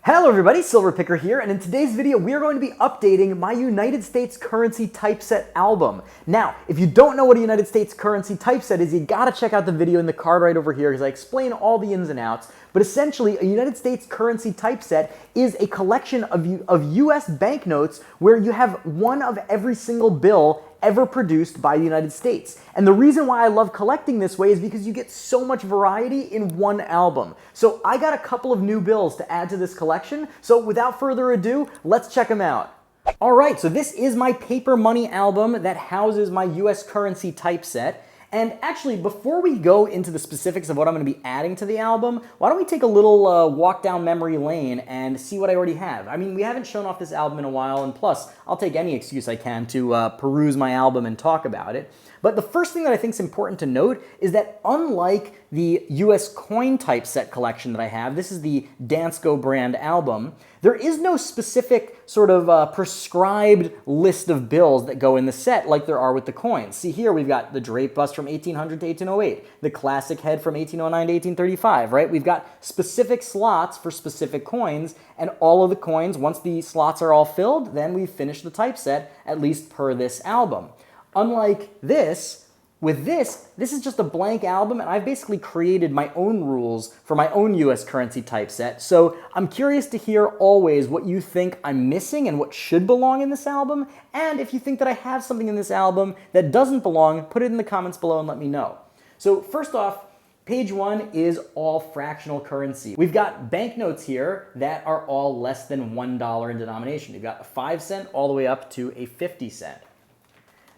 Hello everybody, Silver Picker here, and in today's video we are going to be updating my United States currency typeset album. Now, if you don't know what a United States currency typeset is, you gotta check out the video in the card right over here because I explain all the ins and outs. But essentially, a United States currency typeset is a collection of US banknotes where you have one of every single bill ever produced by the United States. And the reason why I love collecting this way is because you get so much variety in one album. So I got a couple of new bills to add to this collection, so without further ado, let's check them out. Alright, so this is my paper money album that houses my US currency typeset. And actually, before we go into the specifics of what I'm going to be adding to the album, why don't we take a little walk down memory lane and see what I already have. I mean, we haven't shown off this album in a while, and plus, I'll take any excuse I can to peruse my album and talk about it. But the first thing that I think is important to note is that unlike the US coin typeset collection that I have, this is the Dansko brand album, there is no specific sort of prescribed list of bills that go in the set like there are with the coins. See here, we've got the drape bust from 1800 to 1808, the classic head from 1809 to 1835, right? We've got specific slots for specific coins, and all of the coins, once the slots are all filled, then we've finished the typeset, at least per this album. Unlike this, with this is just a blank album, and I've basically created my own rules for my own US currency typeset. So I'm curious to hear always what you think I'm missing and what should belong in this album. And if you think that I have something in this album that doesn't belong, put it in the comments below and let me know. So first off, page 1 is all fractional currency. We've got banknotes here that are all less than $1 in denomination. We've got a 5 cent all the way up to a 50 cent.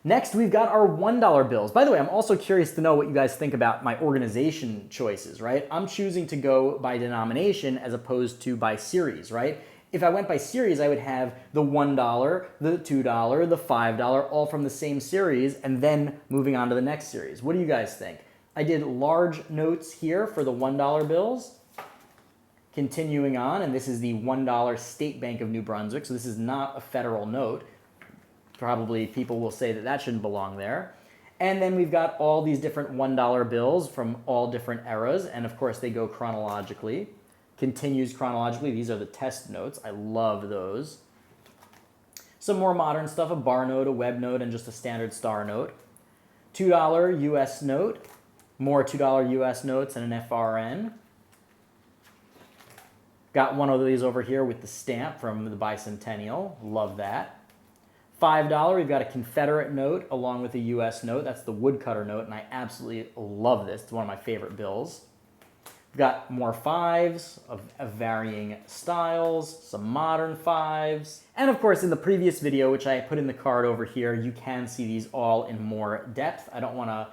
Next, we've got our $1 bills. By the way, I'm also curious to know what you guys think about my organization choices, right? I'm choosing to go by denomination as opposed to by series, right? If I went by series, I would have the $1, the $2, the $5, all from the same series, and then moving on to the next series. What do you guys think? I did large notes here for the $1 bills. Continuing on, and this is the $1 State Bank of New Brunswick, so this is not a federal note. Probably people will say that that shouldn't belong there. And then we've got all these different $1 bills from all different eras, and of course they go chronologically. Continues chronologically. These are the test notes. I love those. Some more modern stuff, a bar note, a web note, and just a standard star note. $2 US note, more $2 US notes and an FRN. Got one of these over here with the stamp from the bicentennial. Love that. $5, we've got a Confederate note along with a US note. That's the woodcutter note, and I absolutely love this. It's one of my favorite bills. We've got more 5s of varying styles, some modern 5s. And of course, in the previous video, which I put in the card over here, you can see these all in more depth. I don't want to,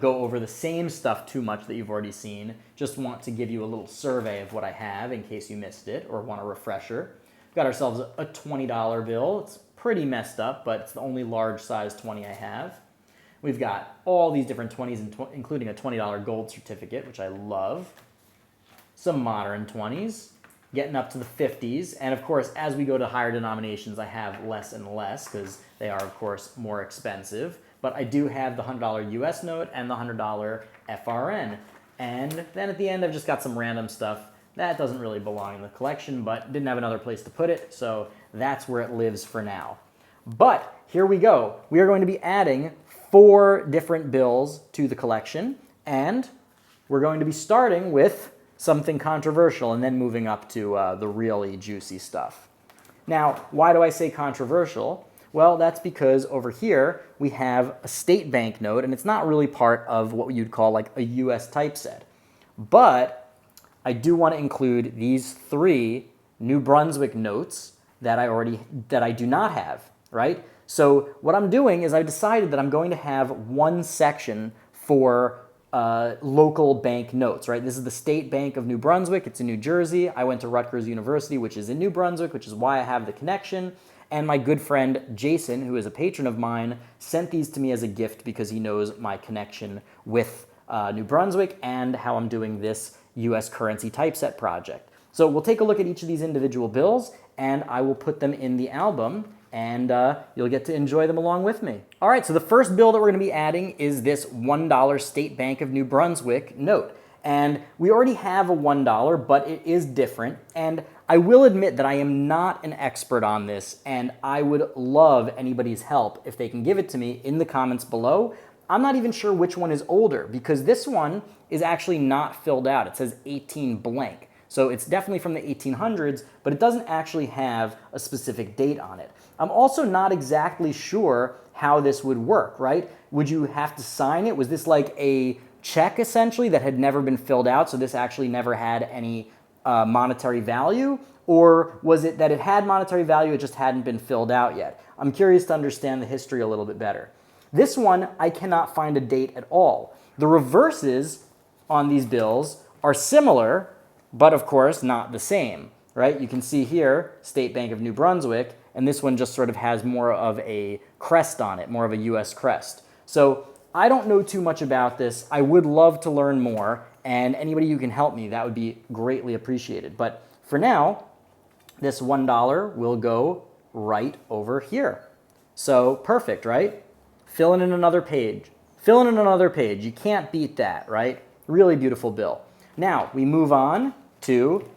go over the same stuff too much that you've already seen. Just want to give you a little survey of what I have in case you missed it or want a refresher. We've got ourselves a $20 bill. It's pretty messed up, but it's the only large size 20 I have. We've got all these different 20s, including a $20 gold certificate, which I love. Some modern 20s, getting up to the 50s. And of course, as we go to higher denominations, I have less and less because they are, of course, more expensive. But I do have the $100 US note and the $100 FRN. And then at the end, I've just got some random stuff that doesn't really belong in the collection, but didn't have another place to put it, so that's where it lives for now. But here we go. We are going to be adding 4 different bills to the collection, and we're going to be starting with something controversial and then moving up to the really juicy stuff. Now, why do I say controversial? Well, that's because over here we have a state bank note, and it's not really part of what you'd call like a US typeset. But I do want to include these 3 New Brunswick notes that I do not have, right? So what I'm doing is I decided that I'm going to have one section for local bank notes, right? This is the State Bank of New Brunswick. It's in New Jersey. I went to Rutgers University, which is in New Brunswick, which is why I have the connection. And my good friend Jason, who is a patron of mine, sent these to me as a gift because he knows my connection with New Brunswick and how I'm doing this US currency typeset project. So we'll take a look at each of these individual bills, and I will put them in the album, and you'll get to enjoy them along with me. All right, so the first bill that we're going to be adding is this $1 State Bank of New Brunswick note. And we already have a $1, but it is different. And I will admit that I am not an expert on this, and I would love anybody's help if they can give it to me in the comments below. I'm not even sure which one is older, because this one is actually not filled out. It says 18 blank. So it's definitely from the 1800s, but it doesn't actually have a specific date on it. I'm also not exactly sure how this would work, right? Would you have to sign it? Was this like a check essentially that had never been filled out, so this actually never had any monetary value? Or was it that it had monetary value, it just hadn't been filled out yet? I'm curious to understand the history a little bit better. This one, I cannot find a date at all. The reverses on these bills are similar, but of course not the same, right? You can see here, State Bank of New Brunswick, and this one just sort of has more of a crest on it, more of a US crest. So I don't know too much about this. I would love to learn more, and anybody who can help me, that would be greatly appreciated. But for now, this $1 will go right over here. So perfect, right? Fill in another page. Fill in another page. You can't beat that, right? Really beautiful bill. Now, we move on to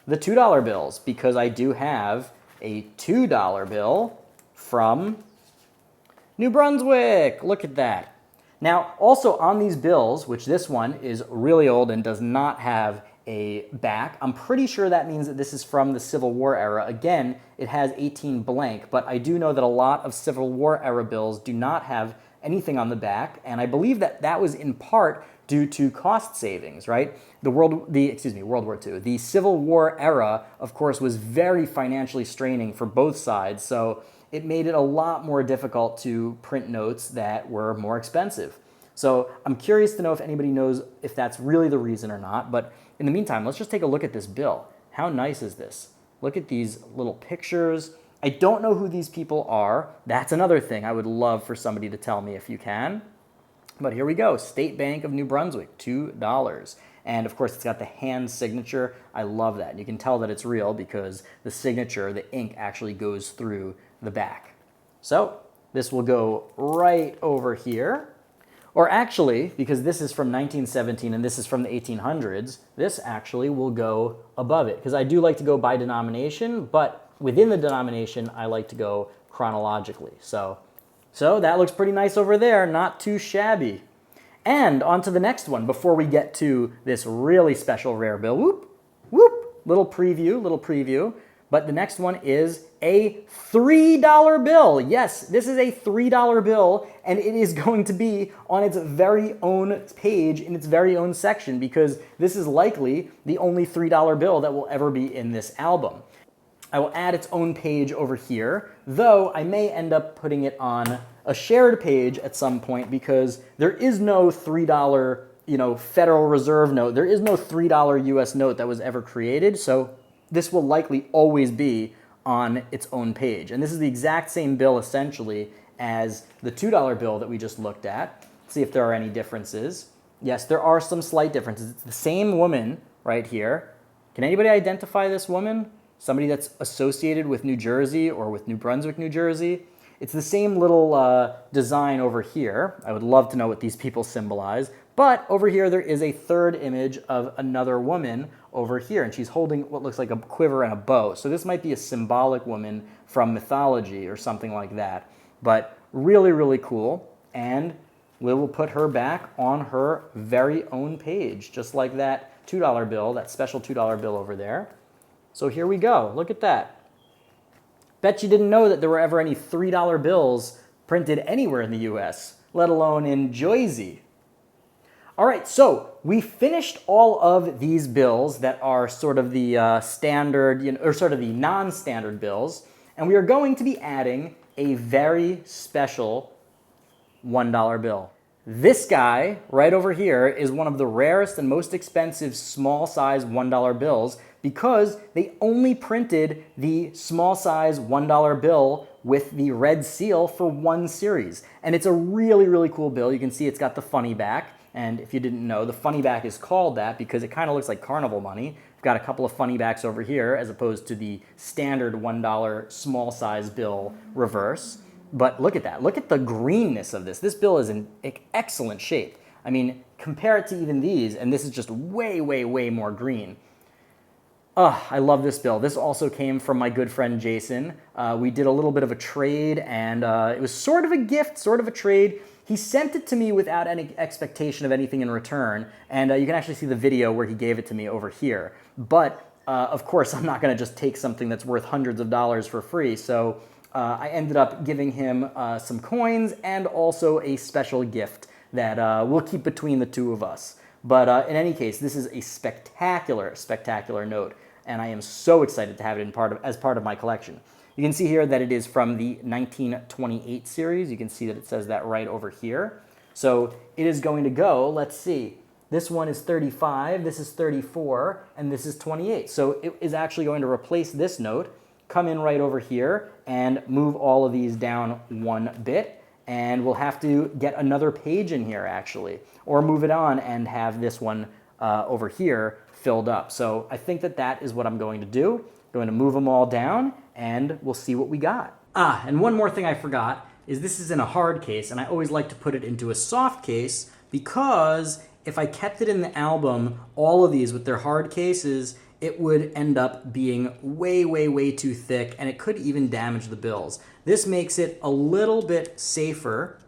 the $2 bills, because I do have a $2 bill from New Brunswick. Look at that. Now, also on these bills, which this one is really old and does not have a back, I'm pretty sure that means that this is from the Civil War era. Again, it has 18 blank, but I do know that a lot of Civil War era bills do not have anything on the back, and I believe that that was in part due to cost savings, right? World War II. The Civil War era, of course, was very financially straining for both sides, so it made it a lot more difficult to print notes that were more expensive. So I'm curious to know if anybody knows if that's really the reason or not, but in the meantime, let's just take a look at this bill. How nice is this? Look at these little pictures. I don't know who these people are. That's another thing I would love for somebody to tell me if you can. But here we go, State Bank of New Brunswick, $2. And of course, it's got the hand signature. I love that. And you can tell that it's real because the signature, the ink actually goes through the back. So this will go right over here. Or actually, because this is from 1917 and this is from the 1800s, this actually will go above it. Because I do like to go by denomination, but within the denomination, I like to go chronologically. So that looks pretty nice over there, not too shabby. And on to the next one before we get to this really special rare bill. Whoop, whoop, little preview. But the next one is a $3 bill. Yes, this is a $3 bill, and it is going to be on its very own page in its very own section, because this is likely the only $3 bill that will ever be in this album. I will add its own page over here, though I may end up putting it on a shared page at some point, because there is no $3, Federal Reserve note. There is no $3 US note that was ever created, so this will likely always be on its own page. And this is the exact same bill, essentially, as the $2 bill that we just looked at. Let's see if there are any differences. Yes, there are some slight differences. It's the same woman right here. Can anybody identify this woman? Somebody that's associated with New Jersey or with New Brunswick, New Jersey. It's the same little design over here. I would love to know what these people symbolize. But over here, there is a third image of another woman over here, and she's holding what looks like a quiver and a bow. So this might be a symbolic woman from mythology or something like that. But really, really cool. And we will put her back on her very own page, just like that $2 bill, that special $2 bill over there. So here we go. Look at that. Bet you didn't know that there were ever any $3 bills printed anywhere in the US, let alone in Jersey. All right, so we finished all of these bills that are sort of the standard, or sort of the non-standard bills, and we are going to be adding a very special $1 bill. This guy right over here is one of the rarest and most expensive small size $1 bills, because they only printed the small size $1 bill with the red seal for one series. And it's a really, really cool bill. You can see it's got the funny back. And if you didn't know, the funny back is called that because it kind of looks like carnival money. We've got a couple of funny backs over here as opposed to the standard $1 small size bill reverse. But look at that. Look at the greenness of this. This bill is in excellent shape. I mean, compare it to even these, and this is just way, way, way more green. I love this bill. This also came from my good friend Jason. We did a little bit of a trade, and it was sort of a gift, sort of a trade. He sent it to me without any expectation of anything in return, and you can actually see the video where he gave it to me over here. But, of course, I'm not going to just take something that's worth hundreds of dollars for free, so I ended up giving him some coins and also a special gift that we'll keep between the two of us. But in any case, this is a spectacular, spectacular note, and I am so excited to have it as part of my collection. You can see here that it is from the 1928 series. You can see that it says that right over here. So it is going to go, let's see, this one is 35, this is 34, and this is 28. So it is actually going to replace this note, come in right over here, and move all of these down one bit. And we'll have to get another page in here, actually, or move it on and have this one over here filled up. So I think that that is what I'm going to do. I'm going to move them all down, and we'll see what we got. And one more thing I forgot is this is in a hard case, and I always like to put it into a soft case because if I kept it in the album, all of these with their hard cases, it would end up being way, way, way too thick, and it could even damage the bills. This makes it a little bit safer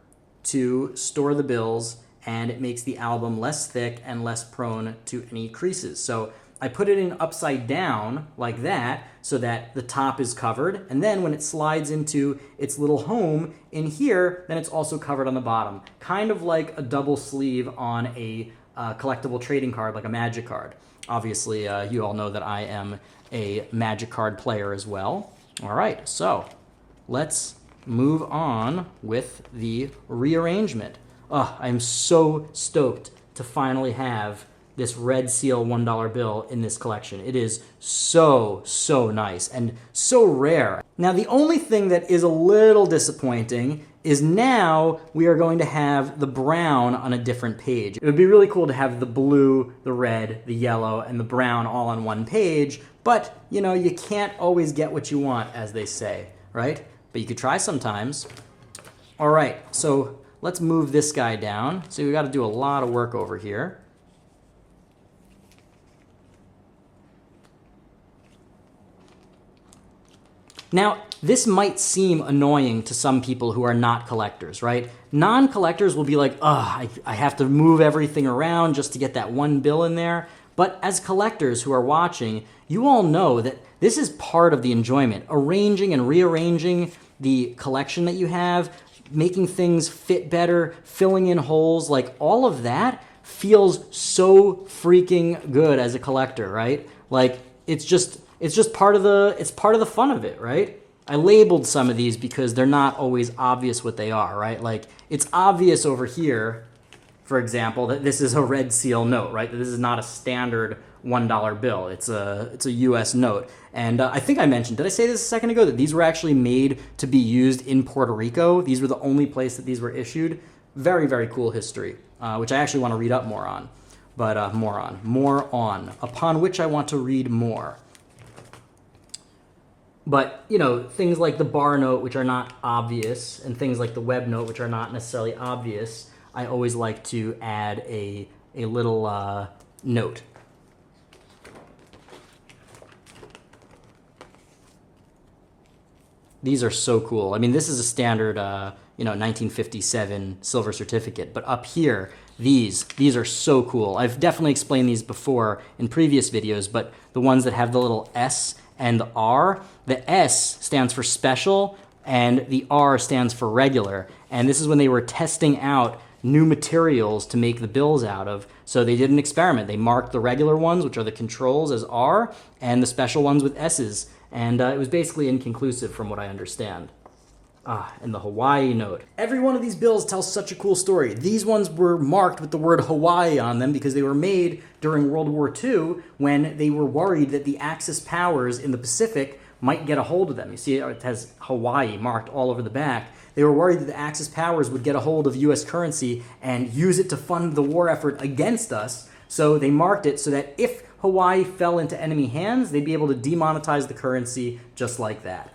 to store the bills, and it makes the album less thick and less prone to any creases. So I put it in upside down like that so that the top is covered, and then when it slides into its little home in here, then it's also covered on the bottom. Kind of like a double sleeve on a collectible trading card, like a Magic card. Obviously, you all know that I am a Magic card player as well. All right, so let's move on with the rearrangement. I'm so stoked to finally have this red seal $1 bill in this collection. It is so, so nice and so rare. Now, the only thing that is a little disappointing is now we are going to have the brown on a different page. It would be really cool to have the blue, the red, the yellow, and the brown all on one page, but, you know, you can't always get what you want, as they say, right? But you could try sometimes. All right, so let's move this guy down. So we've got to do a lot of work over here. Now, this might seem annoying to some people who are not collectors, right? Non-collectors will be like, I have to move everything around just to get that one bill in there. But as collectors who are watching, you all know that this is part of the enjoyment. Arranging and rearranging the collection that you have, making things fit better, filling in holes, like all of that feels so freaking good as a collector, right? Like it's just part of the fun of it, right? I labeled some of these because they're not always obvious what they are, right? Like it's obvious over here, for example, that this is a red seal note, right? That this is not a standard $1 bill. It's a US note. And I think I mentioned, did I say this a second ago, that these were actually made to be used in Puerto Rico? These were the only place that these were issued. Very, very cool history, which I actually want to read up more on. But more on, upon which I want to read more. But, you know, things like the bar note, which are not obvious, and things like the web note, which are not necessarily obvious, I always like to add a little note. These are so cool. I mean, this is a standard, 1957 silver certificate, but up here, these are so cool. I've definitely explained these before in previous videos, but the ones that have the little S and the R, the S stands for special and the R stands for regular. And this is when they were testing out new materials to make the bills out of. So they did an experiment. They marked the regular ones, which are the controls, as R, and the special ones with S's. And it was basically inconclusive from what I understand. And the Hawaii note. Every one of these bills tells such a cool story. These ones were marked with the word Hawaii on them because they were made during World War II when they were worried that the Axis powers in the Pacific might get a hold of them. You see it has Hawaii marked all over the back. They were worried that the Axis powers would get a hold of US currency and use it to fund the war effort against us. So they marked it so that if Hawaii fell into enemy hands, they'd be able to demonetize the currency just like that.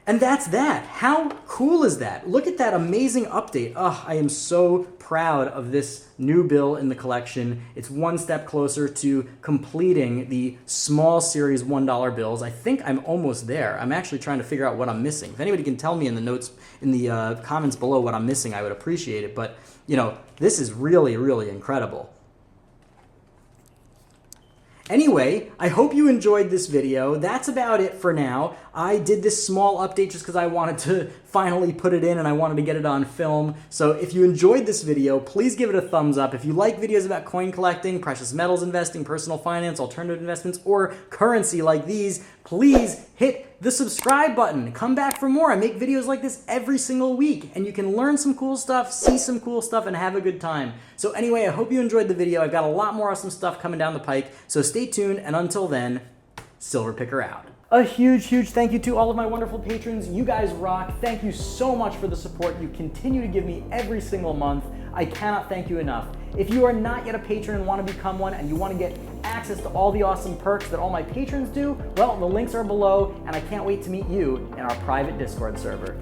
And that's that. How cool is that? Look at that amazing update. Oh, I am so proud of this new bill in the collection. It's one step closer to completing the small series $1 bills. I think I'm almost there. I'm actually trying to figure out what I'm missing. If anybody can tell me in the notes, in the comments below what I'm missing, I would appreciate it. But, you know, this is really, really incredible. Anyway, I hope you enjoyed this video. That's about it for now. I did this small update just because I wanted to finally put it in and I wanted to get it on film. So if you enjoyed this video, please give it a thumbs up. If you like videos about coin collecting, precious metals investing, personal finance, alternative investments, or currency like these, please hit the subscribe button. Come back for more. I make videos like this every single week, and you can learn some cool stuff, see some cool stuff, and have a good time. So anyway, I hope you enjoyed the video. I've got a lot more awesome stuff coming down the pike, so stay tuned, and until then, Silver Picker out. A huge, huge thank you to all of my wonderful patrons. You guys rock. Thank you so much for the support you continue to give me every single month. I cannot thank you enough. If you are not yet a patron and want to become one, and you want to get access to all the awesome perks that all my patrons do, well, the links are below, and I can't wait to meet you in our private Discord server.